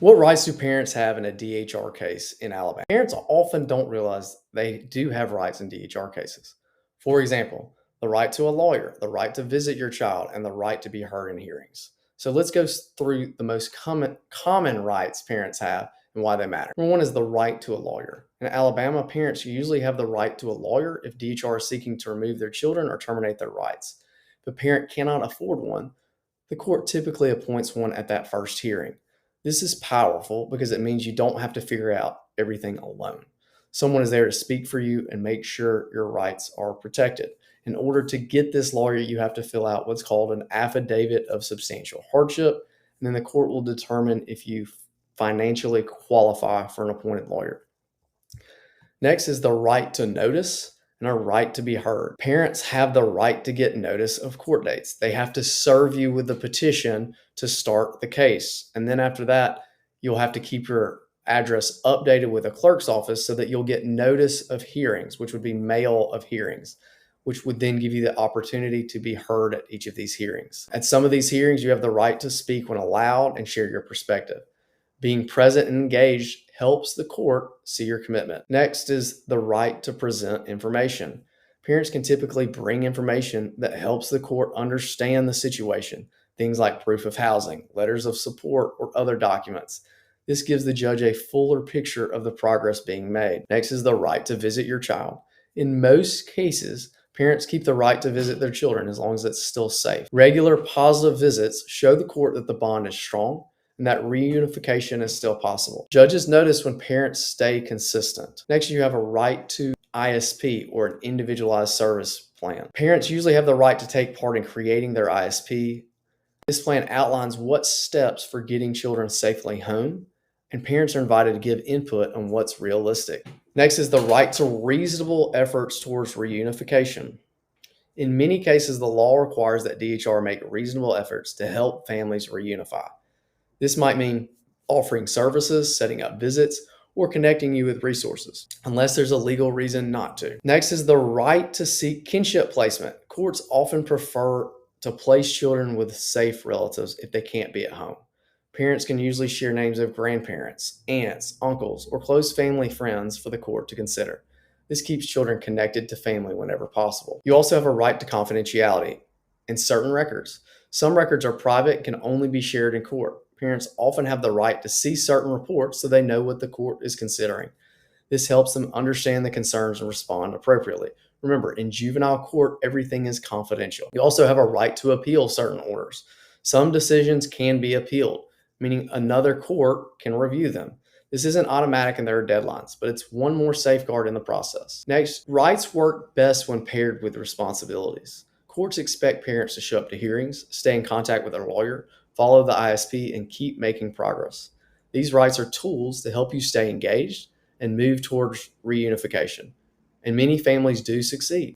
What rights do parents have in a DHR case in Alabama? Parents often don't realize they do have rights in DHR cases. For example, the right to a lawyer, the right to visit your child, and the right to be heard in hearings. So let's go through the most common rights parents have and why they matter. Number one is the right to a lawyer. In Alabama, parents usually have the right to a lawyer if DHR is seeking to remove their children or terminate their rights. If a parent cannot afford one, the court typically appoints one at that first hearing. This is powerful because it means you don't have to figure out everything alone. Someone is there to speak for you and make sure your rights are protected. In order to get this lawyer, you have to fill out what's called an affidavit of substantial hardship, and then the court will determine if you financially qualify for an appointed lawyer. Next is the right to notice and a right to be heard. Parents have the right to get notice of court dates. They have to serve you with the petition to start the case. And then after that, you'll have to keep your address updated with a clerk's office so that you'll get notice of hearings, which would be mail of hearings, which would then give you the opportunity to be heard at each of these hearings. At some of these hearings, you have the right to speak when allowed and share your perspective. Being present and engaged helps the court see your commitment. Next is the right to present information. Parents can typically bring information that helps the court understand the situation, things like proof of housing, letters of support, or other documents. This gives the judge a fuller picture of the progress being made. Next is the right to visit your child. In most cases, parents keep the right to visit their children as long as it's still safe. Regular positive visits show the court that the bond is strong and that reunification is still possible. Judges notice when parents stay consistent. Next, you have a right to ISP, or an individualized service plan. Parents usually have the right to take part in creating their ISP. This plan outlines what steps for getting children safely home, and parents are invited to give input on what's realistic. Next is the right to reasonable efforts towards reunification. In many cases, the law requires that DHR make reasonable efforts to help families reunify. This might mean offering services, setting up visits, or connecting you with resources, unless there's a legal reason not to. Next is the right to seek kinship placement. Courts often prefer to place children with safe relatives if they can't be at home. Parents can usually share names of grandparents, aunts, uncles, or close family friends for the court to consider. This keeps children connected to family whenever possible. You also have a right to confidentiality in certain records. Some records are private and can only be shared in court. Parents often have the right to see certain reports so they know what the court is considering. This helps them understand the concerns and respond appropriately. Remember, in juvenile court, everything is confidential. You also have a right to appeal certain orders. Some decisions can be appealed, meaning another court can review them. This isn't automatic and there are deadlines, but it's one more safeguard in the process. Next, rights work best when paired with responsibilities. Courts expect parents to show up to hearings, stay in contact with their lawyer, follow the ISP, and keep making progress. These rights are tools to help you stay engaged and move towards reunification. And many families do succeed.